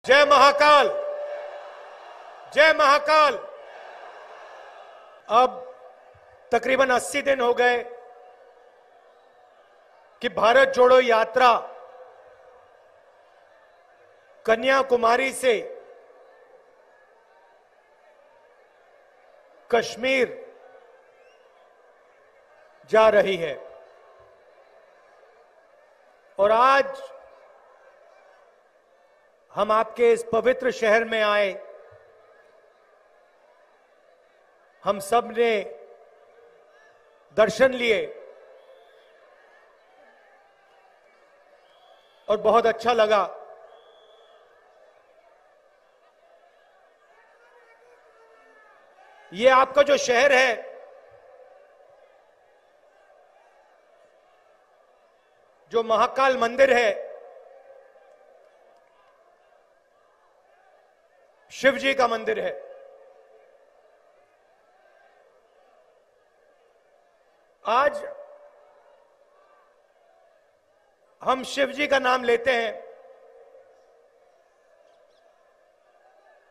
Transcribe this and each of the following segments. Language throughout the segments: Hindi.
जय महाकाल, जय महाकाल। अब तकरीबन 80 दिन हो गए कि भारत जोड़ो यात्रा कन्याकुमारी से कश्मीर जा रही है और आज हम आपके इस पवित्र शहर में आए। हम सब ने दर्शन लिए और बहुत अच्छा लगा। ये आपका जो शहर है, जो महाकाल मंदिर है, शिव जी का मंदिर है। आज हम शिव जी का नाम लेते हैं।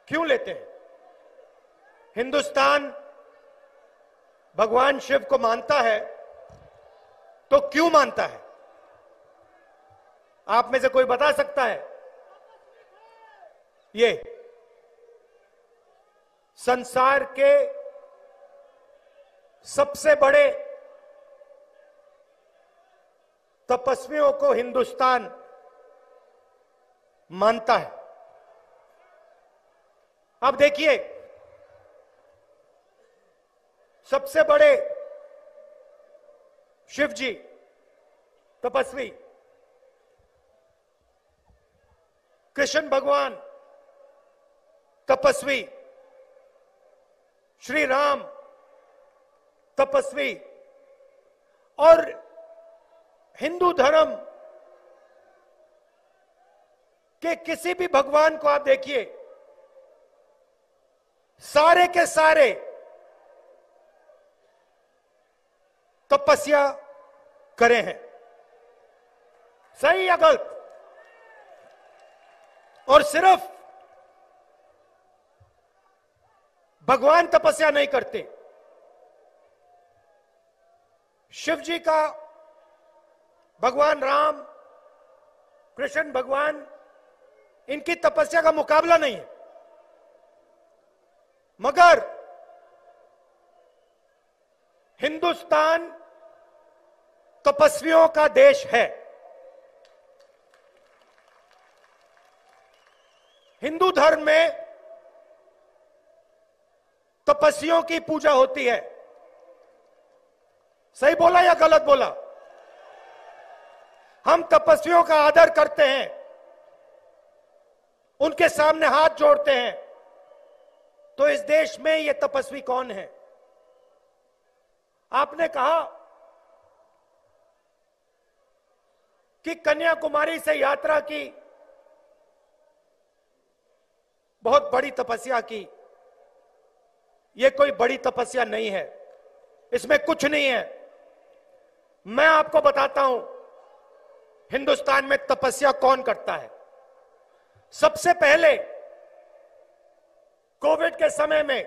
क्यों लेते हैं? हिंदुस्तान भगवान शिव को मानता है, तो क्यों मानता है? आप में से कोई बता सकता है? ये संसार के सबसे बड़े तपस्वियों को हिंदुस्तान मानता है। अब देखिए, सबसे बड़े शिव जी तपस्वी कृष्ण भगवान तपस्वी, श्री राम तपस्वी, और हिंदू धर्म के किसी भी भगवान को आप देखिए, सारे के सारे तपस्या करे हैं। सही या गलत? और सिर्फ भगवान तपस्या नहीं करते, शिव जी का भगवान राम, कृष्ण भगवान, इनकी तपस्या का मुकाबला नहीं है। मगर हिंदुस्तान तपस्वियों का देश है। हिंदू धर्म में तपस्वियों की पूजा होती है। सही बोला या गलत बोला? हम तपस्वियों का आदर करते हैं, उनके सामने हाथ जोड़ते हैं। तो इस देश में ये तपस्वी कौन है? आपने कहा कि कन्याकुमारी से यात्रा की, बहुत बड़ी तपस्या की। यह कोई बड़ी तपस्या नहीं है, इसमें कुछ नहीं है। मैं आपको बताता हूं हिंदुस्तान में तपस्या कौन करता है। सबसे पहले कोविड के समय में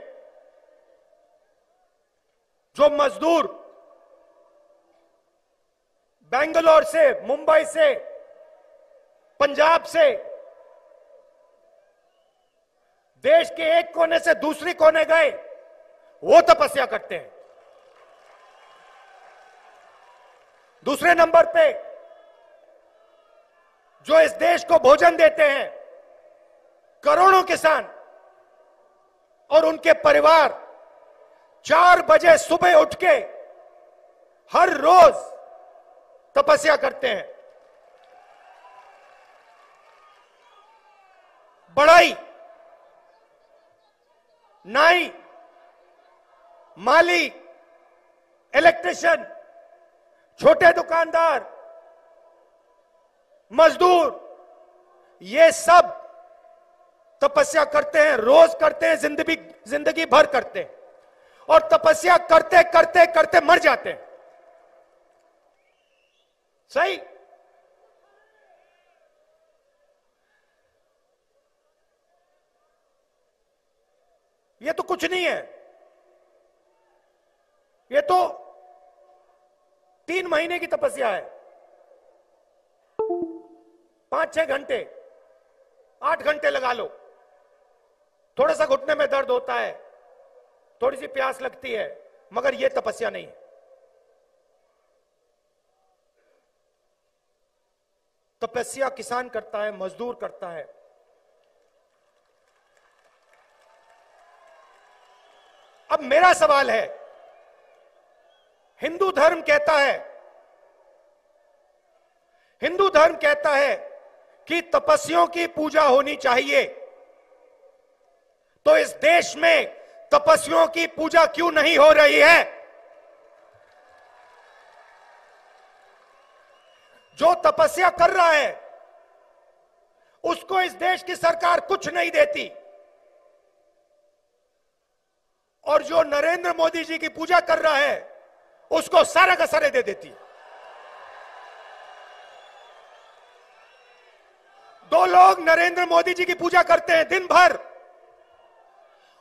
जो मजदूर बेंगलोर से, मुंबई से, पंजाब से, देश के एक कोने से दूसरे कोने गए, वो तपस्या करते हैं। दूसरे नंबर पे जो इस देश को भोजन देते हैं, करोड़ों किसान और उनके परिवार 4 बजे सुबह उठ के हर रोज तपस्या करते हैं। बढ़ई, नाई, माली, इलेक्ट्रिशियन, छोटे दुकानदार, मजदूर, ये सब तपस्या करते हैं, रोज करते हैं, जिंदगी भर करते हैं, और तपस्या करते करते करते मर जाते हैं। सही? ये तो कुछ नहीं है, ये तो 3 महीने की तपस्या है। 5-6 घंटे, 8 घंटे लगा लो। थोड़ा सा घुटने में दर्द होता है, थोड़ी सी प्यास लगती है, मगर यह तपस्या नहीं है। तपस्या किसान करता है, मजदूर करता है। अब मेरा सवाल है, हिंदू धर्म कहता है कि तपस्वियों की पूजा होनी चाहिए, तो इस देश में तपस्वियों की पूजा क्यों नहीं हो रही है? जो तपस्या कर रहा है उसको इस देश की सरकार कुछ नहीं देती, और जो नरेंद्र मोदी जी की पूजा कर रहा है उसको सारा का सारे दे देती। 2 लोग नरेंद्र मोदी जी की पूजा करते हैं दिन भर,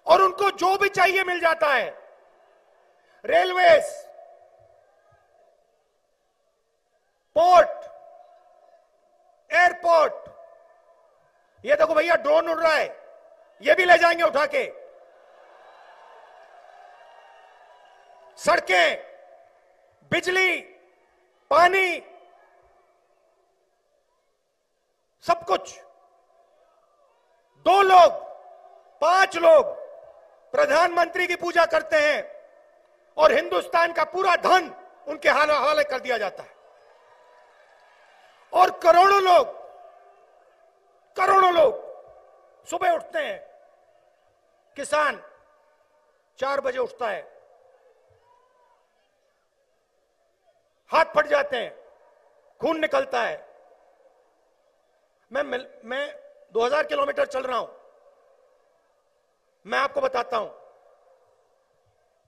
और उनको जो भी चाहिए मिल जाता है। रेलवेज, पोर्ट, एयरपोर्ट, ये देखो भैया ड्रोन उड़ रहा है, ये भी ले जाएंगे उठा के। सड़कें, बिजली, पानी, सब कुछ। 2 लोग, 5 लोग प्रधानमंत्री की पूजा करते हैं और हिंदुस्तान का पूरा धन उनके हवाले कर दिया जाता है। और करोड़ों लोग सुबह उठते हैं। किसान 4 बजे उठता है, हाथ फट जाते हैं, खून निकलता है। मैं 2000 किलोमीटर चल रहा हूं, मैं आपको बताता हूं।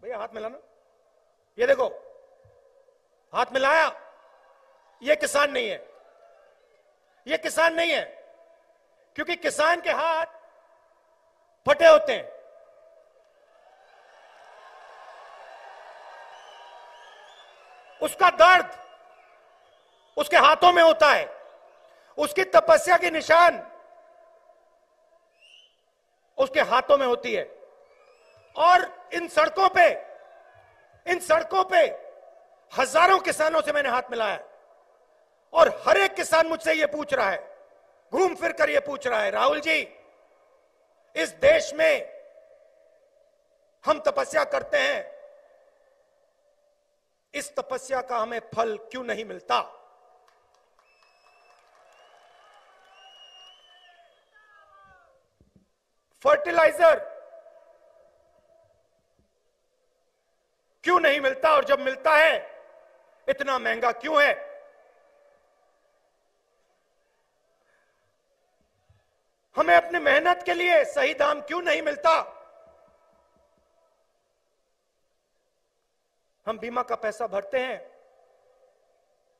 भैया हाथ मिलाना, ये देखो हाथ मिलाया, ये किसान नहीं है, ये किसान नहीं है, क्योंकि किसान के हाथ फटे होते हैं। उसका दर्द उसके हाथों में होता है, उसकी तपस्या की निशान उसके हाथों में होती है। और इन सड़कों पे हजारों किसानों से मैंने हाथ मिलाया, और हर एक किसान मुझसे यह पूछ रहा है, घूम फिर कर यह पूछ रहा है, राहुल जी, इस देश में हम तपस्या करते हैं, इस तपस्या का हमें फल क्यों नहीं मिलता? फर्टिलाइजर क्यों नहीं मिलता, और जब मिलता है इतना महंगा क्यों है? हमें अपनी मेहनत के लिए सही दाम क्यों नहीं मिलता? हम बीमा का पैसा भरते हैं,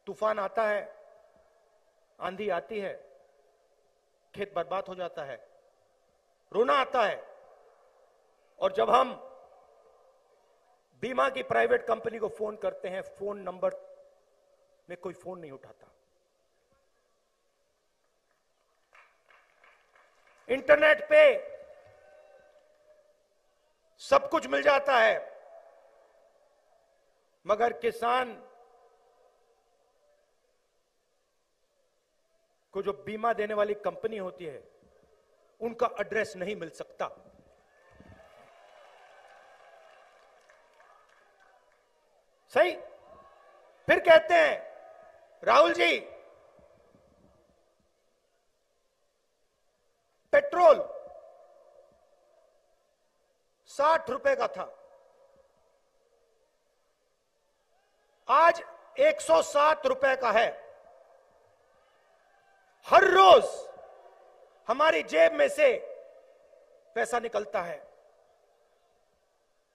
तूफान आता है, आंधी आती है, खेत बर्बाद हो जाता है, रोना आता है। और जब हम बीमा की प्राइवेट कंपनी को फोन करते हैं, फोन नंबर में कोई फोन नहीं उठाता। इंटरनेट पे सब कुछ मिल जाता है, मगर किसान को जो बीमा देने वाली कंपनी होती है उनका एड्रेस नहीं मिल सकता। सही? फिर कहते हैं, राहुल जी, पेट्रोल 60 रुपए का था, आज 107 रुपए का है। हर रोज हमारी जेब में से पैसा निकलता है।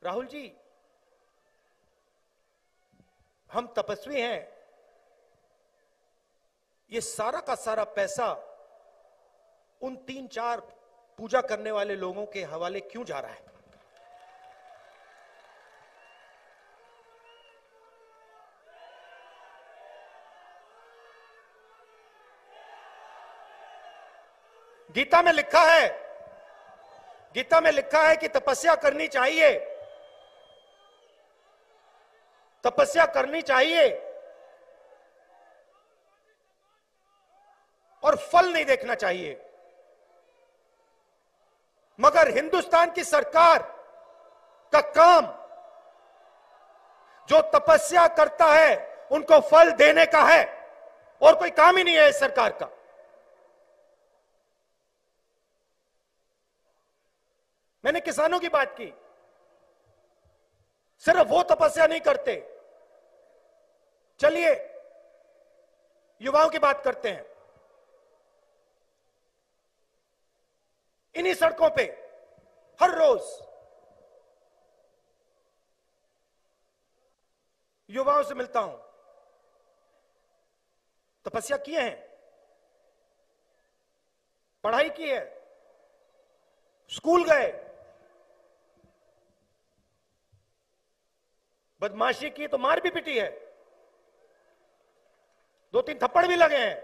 राहुल जी, हम तपस्वी हैं, ये सारा का सारा पैसा उन 3-4 पूजा करने वाले लोगों के हवाले क्यों जा रहा है? गीता में लिखा है, गीता में लिखा है कि तपस्या करनी चाहिए, तपस्या करनी चाहिए और फल नहीं देखना चाहिए। मगर हिंदुस्तान की सरकार का काम, जो तपस्या करता है उनको फल देने का है, और कोई काम ही नहीं है इस सरकार का। मैंने किसानों की बात की, सिर्फ वो तपस्या नहीं करते। चलिए युवाओं की बात करते हैं। इन्हीं सड़कों पे हर रोज युवाओं से मिलता हूं, तपस्या किए हैं, पढ़ाई की है, स्कूल गए, बदमाशी की तो मार भी पिटी है, 2-3 थप्पड़ भी लगे हैं,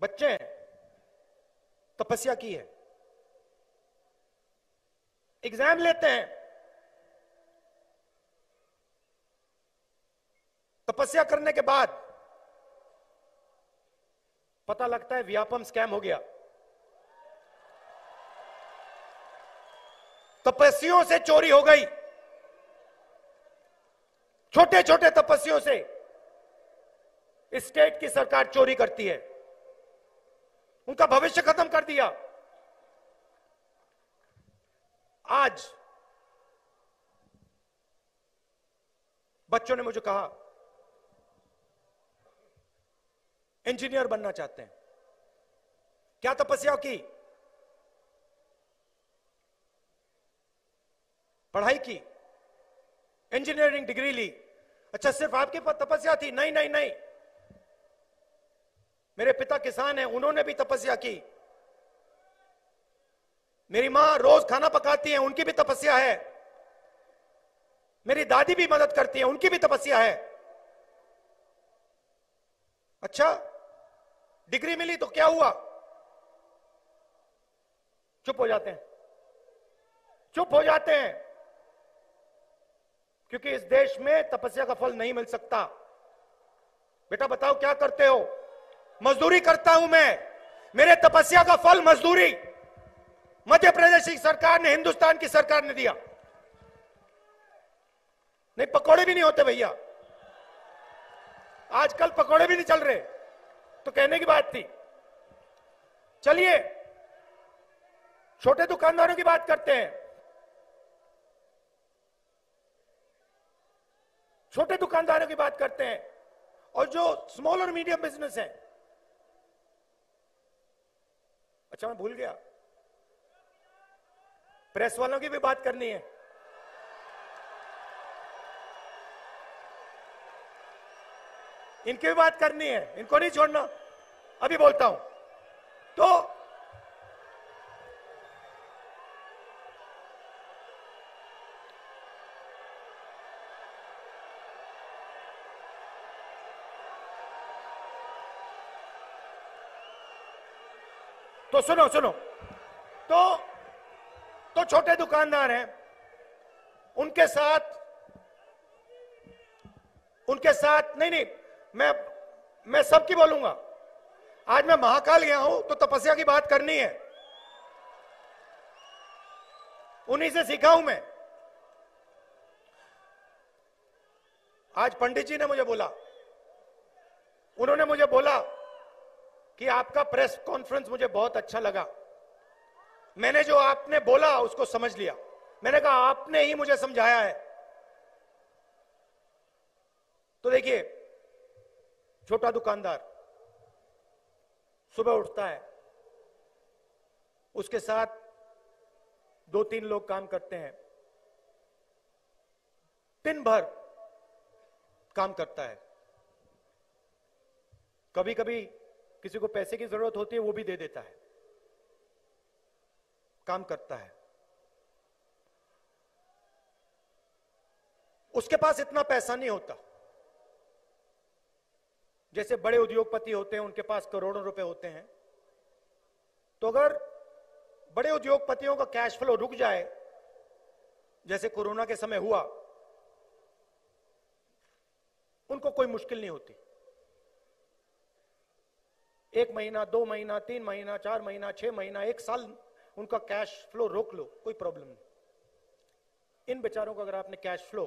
बच्चे हैं, तपस्या की है, एग्जाम लेते हैं, तपस्या करने के बाद पता लगता है व्यापम स्कैम हो गया। तपस्वियों से चोरी हो गई, छोटे छोटे तपस्वियों से स्टेट की सरकार चोरी करती है, उनका भविष्य खत्म कर दिया। आज बच्चों ने मुझे कहा इंजीनियर बनना चाहते हैं। क्या तपस्या की? पढ़ाई की, इंजीनियरिंग डिग्री ली। अच्छा, सिर्फ आपके पास तपस्या थी? नहीं नहीं नहीं, मेरे पिता किसान हैं, उन्होंने भी तपस्या की। मेरी मां रोज खाना पकाती हैं, उनकी भी तपस्या है। मेरी दादी भी मदद करती है, उनकी भी तपस्या है। अच्छा, डिग्री मिली तो क्या हुआ? चुप हो जाते हैं, चुप हो जाते हैं, क्योंकि इस देश में तपस्या का फल नहीं मिल सकता। बेटा बताओ क्या करते हो? मजदूरी करता हूं मैं, मेरे तपस्या का फल मजदूरी मध्य प्रदेश की सरकार ने, हिंदुस्तान की सरकार ने दिया। नहीं, पकोड़े भी नहीं होते भैया, आजकल पकोड़े भी नहीं चल रहे, तो कहने की बात थी। चलिए छोटे दुकानदारों की बात करते हैं। छोटे दुकानदारों की बात करते हैं, और जो स्मॉल और मीडियम बिजनेस है। अच्छा, मैं भूल गया, प्रेस वालों की भी बात करनी है। इनकी भी बात करनी है, इनको नहीं छोड़ना, अभी बोलता हूं। तो सुनो सुनो, तो छोटे दुकानदार हैं, उनके साथ नहीं, मैं सबकी बोलूंगा। आज मैं महाकाल गया हूं तो तपस्या की बात करनी है, उन्हीं से सीखा हूं मैं। आज पंडित जी ने मुझे बोला, उन्होंने मुझे बोला कि आपका प्रेस कॉन्फ्रेंस मुझे बहुत अच्छा लगा, मैंने जो आपने बोला उसको समझ लिया। मैंने कहा आपने ही मुझे समझाया है। तो देखिए, छोटा दुकानदार सुबह उठता है, उसके साथ 2-3 लोग काम करते हैं, दिन भर काम करता है। कभी कभी किसी को पैसे की जरूरत होती है, वो भी दे देता है, काम करता है। उसके पास इतना पैसा नहीं होता, जैसे बड़े उद्योगपति होते हैं उनके पास करोड़ों रुपए होते हैं, तो अगर बड़े उद्योगपतियों का कैश फ्लो रुक जाए, जैसे कोरोना के समय हुआ, उनको कोई मुश्किल नहीं होती। 1 महीना, 2 महीना, 3 महीना, 4 महीना, 6 महीना, 1 साल उनका कैश फ्लो रोक लो, कोई प्रॉब्लम नहीं। इन बेचारों को अगर आपने कैश फ्लो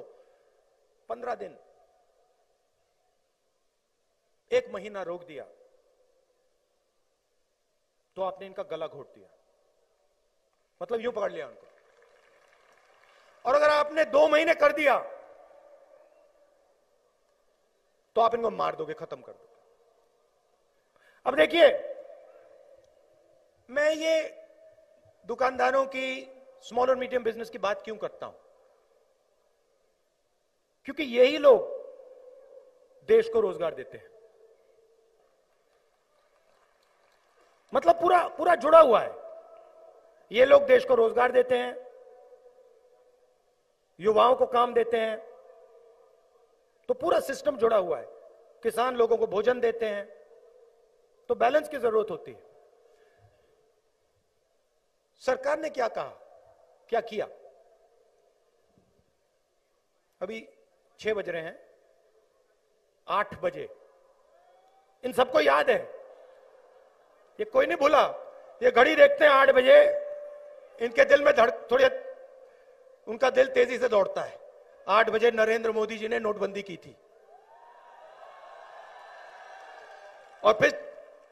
15 दिन, 1 महीना रोक दिया, तो आपने इनका गला घोट दिया, मतलब यूं पकड़ लिया उनको। और अगर आपने 2 महीने कर दिया, तो आप इनको मार दोगे, खत्म कर दोगे। अब देखिए, मैं ये दुकानदारों की, स्मॉल और मीडियम बिजनेस की बात क्यों करता हूं? क्योंकि यही लोग देश को रोजगार देते हैं। मतलब पूरा पूरा जुड़ा हुआ है। ये लोग देश को रोजगार देते हैं, युवाओं को काम देते हैं, तो पूरा सिस्टम जुड़ा हुआ है। किसान लोगों को भोजन देते हैं, तो बैलेंस की जरूरत होती है। सरकार ने क्या कहा, क्या किया? अभी 6 बज रहे हैं, 8 बजे इन सबको याद है, ये कोई नहीं भूला। ये घड़ी देखते हैं 8 बजे, इनके दिल में थोड़ी उनका दिल तेजी से दौड़ता है। 8 बजे नरेंद्र मोदी जी ने नोटबंदी की थी, और फिर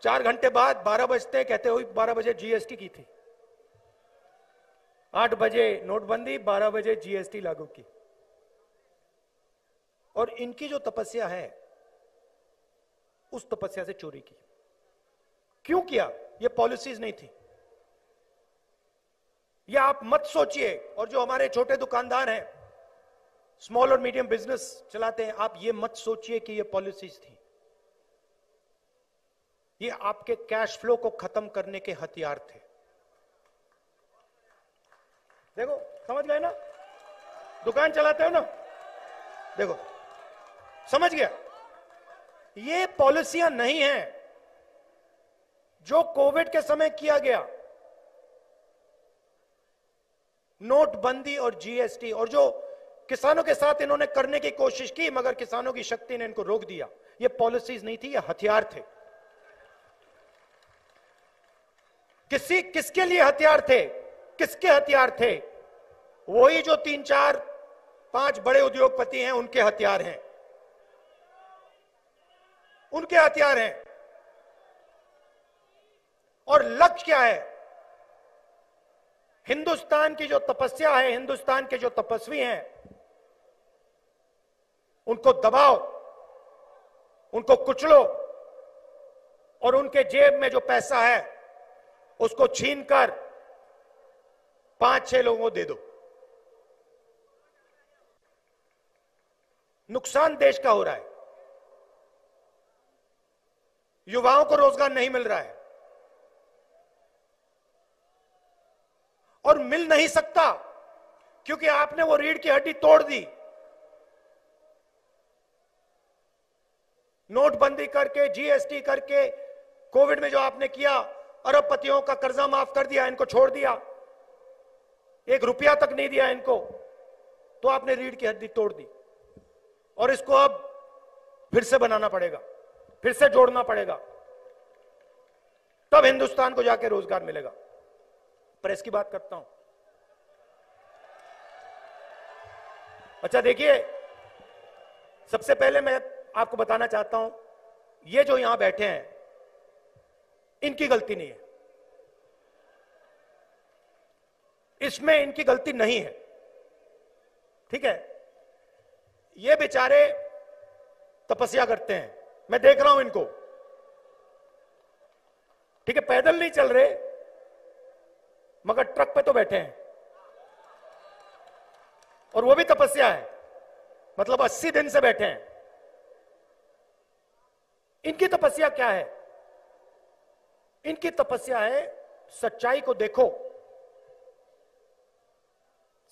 4 घंटे बाद 12 बजते हैं, कहते हुए 12 बजे जीएसटी की थी। 8 बजे नोटबंदी, 12 बजे जीएसटी लागू की। और इनकी जो तपस्या है, उस तपस्या से चोरी की। क्यों किया? ये पॉलिसीज नहीं थी। ये आप मत सोचिए। और जो हमारे छोटे दुकानदार हैं, स्मॉल और मीडियम बिजनेस चलाते हैं, आप ये मत सोचिए कि ये पॉलिसीज थी। ये आपके कैश फ्लो को खत्म करने के हथियार थे। देखो, समझ गए ना? दुकान चलाते हो ना, देखो, समझ गया? ये पॉलिसियां नहीं हैं जो कोविड के समय किया गया, नोटबंदी और जीएसटी, और जो किसानों के साथ इन्होंने करने की कोशिश की, मगर किसानों की शक्ति ने इनको रोक दिया। ये पॉलिसीज नहीं थी, ये हथियार थे। किसके लिए हथियार थे? किसके हथियार थे? वही जो 3, 4, 5 बड़े उद्योगपति हैं, उनके हथियार हैं, उनके हथियार हैं। और लक्ष्य क्या है? हिंदुस्तान की जो तपस्या है, हिंदुस्तान के जो तपस्वी हैं, उनको दबाओ, उनको कुचलो, और उनके जेब में जो पैसा है उसको छीनकर 5-6 लोगों को दे दो। नुकसान देश का हो रहा है, युवाओं को रोजगार नहीं मिल रहा है, और मिल नहीं सकता क्योंकि आपने वो रीढ़ की हड्डी तोड़ दी। नोटबंदी करके, जीएसटी करके, कोविड में जो आपने किया, अरबपतियों का कर्जा माफ कर दिया, इनको छोड़ दिया, 1 रुपया तक नहीं दिया इनको, तो आपने रीढ़ की हड्डी तोड़ दी। और इसको अब फिर से बनाना पड़ेगा, फिर से जोड़ना पड़ेगा, तब हिंदुस्तान को जाके रोजगार मिलेगा। प्रेस की बात करता हूं। अच्छा देखिए, सबसे पहले मैं आपको बताना चाहता हूं, ये जो यहां बैठे हैं, इनकी गलती नहीं है, इसमें इनकी गलती नहीं है, ठीक है? ये बेचारे तपस्या करते हैं, मैं देख रहा हूं इनको, ठीक है? पैदल नहीं चल रहे, मगर ट्रक पे तो बैठे हैं, और वो भी तपस्या है, मतलब 80 दिन से बैठे हैं। इनकी तपस्या क्या है? इनकी तपस्या है, सच्चाई को देखो,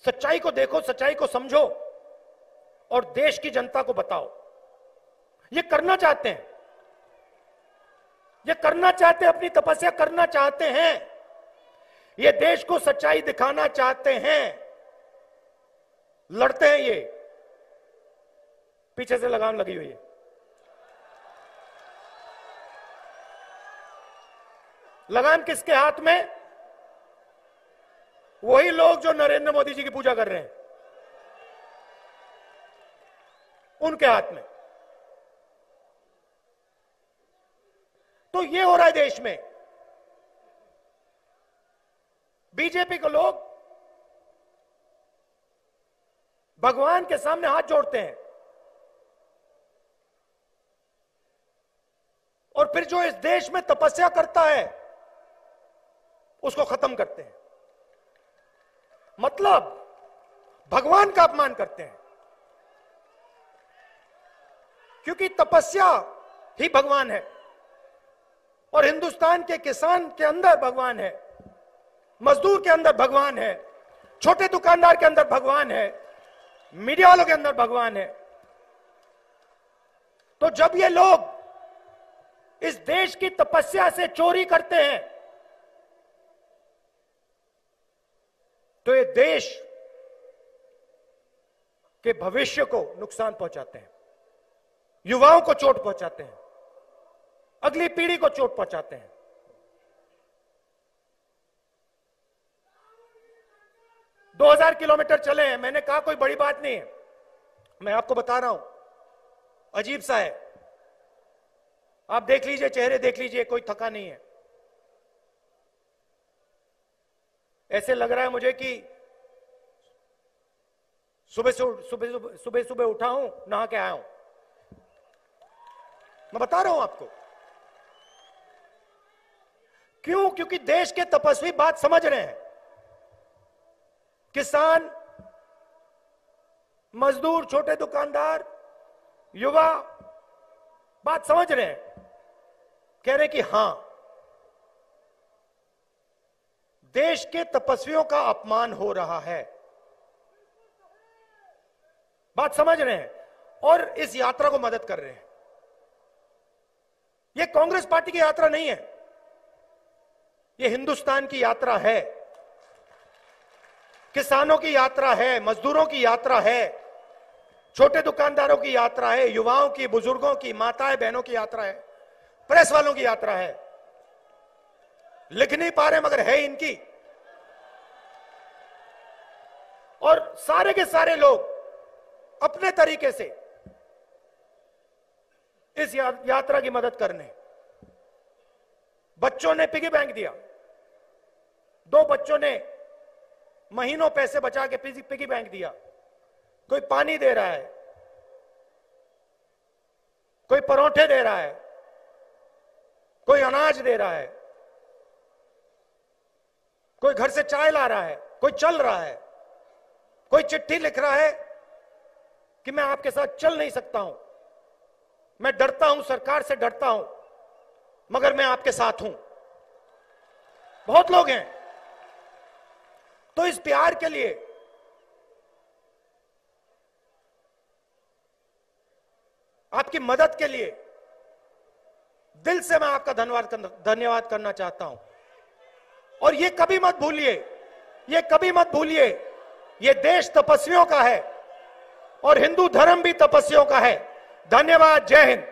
सच्चाई को देखो, सच्चाई को समझो, और देश की जनता को बताओ। ये करना चाहते हैं, ये करना चाहते हैं, अपनी तपस्या करना चाहते हैं, ये देश को सच्चाई दिखाना चाहते हैं, लड़ते हैं। ये पीछे से लगाम लगी हुई है। लगाम किसके हाथ में? वही लोग जो नरेंद्र मोदी जी की पूजा कर रहे हैं, उनके हाथ में। तो ये हो रहा है देश में। बीजेपी को लोग भगवान के सामने हाथ जोड़ते हैं और फिर जो इस देश में तपस्या करता है उसको खत्म करते हैं। मतलब भगवान का अपमान करते हैं, क्योंकि तपस्या ही भगवान है और हिंदुस्तान के किसान के अंदर भगवान है, मजदूर के अंदर भगवान है, छोटे दुकानदार के अंदर भगवान है, मीडिया वालों के अंदर भगवान है। तो जब ये लोग इस देश की तपस्या से चोरी करते हैं तो ये देश के भविष्य को नुकसान पहुंचाते हैं, युवाओं को चोट पहुंचाते हैं, अगली पीढ़ी को चोट पहुंचाते हैं। दो 2000 किलोमीटर चले हैं। मैंने कहा कोई बड़ी बात नहीं है, मैं आपको बता रहा हूं, अजीब सा है। आप देख लीजिए, चेहरे देख लीजिए, कोई थका नहीं है। ऐसे लग रहा है मुझे कि सुबह सुबह उठा हूं, नहा के आया हूं। मैं बता रहा हूं आपको क्यों। क्योंकि देश के तपस्वी बात समझ रहे हैं। किसान, मजदूर, छोटे दुकानदार, युवा बात समझ रहे हैं, कह रहे कि हां, देश के तपस्वियों का अपमान हो रहा है। बात समझ रहे हैं और इस यात्रा को मदद कर रहे हैं। यह कांग्रेस पार्टी की यात्रा नहीं है, यह हिंदुस्तान की यात्रा है, किसानों की यात्रा है, मजदूरों की यात्रा है, छोटे दुकानदारों की यात्रा है, युवाओं की, बुजुर्गों की, माताएं बहनों की यात्रा है, प्रेस वालों की यात्रा है। लिख नहीं पा रहे मगर है इनकी। और सारे के सारे लोग अपने तरीके से इस यात्रा की मदद करने। बच्चों ने पिगी बैंक दिया, 2 बच्चों ने महीनों पैसे बचा के पिगी बैंक दिया। कोई पानी दे रहा है, कोई परोठे दे रहा है, कोई अनाज दे रहा है, कोई घर से चाय ला रहा है, कोई चल रहा है, कोई चिट्ठी लिख रहा है कि मैं आपके साथ चल नहीं सकता हूं, मैं डरता हूं, सरकार से डरता हूं, मगर मैं आपके साथ हूं। बहुत लोग हैं। तो इस प्यार के लिए आपकी मदद के लिए दिल से मैं आपका धन्यवाद करना चाहता हूं। और ये कभी मत भूलिए, ये कभी मत भूलिए, ये देश तपस्वियों का है और हिंदू धर्म भी तपस्वियों का है। धन्यवाद। जय हिंद।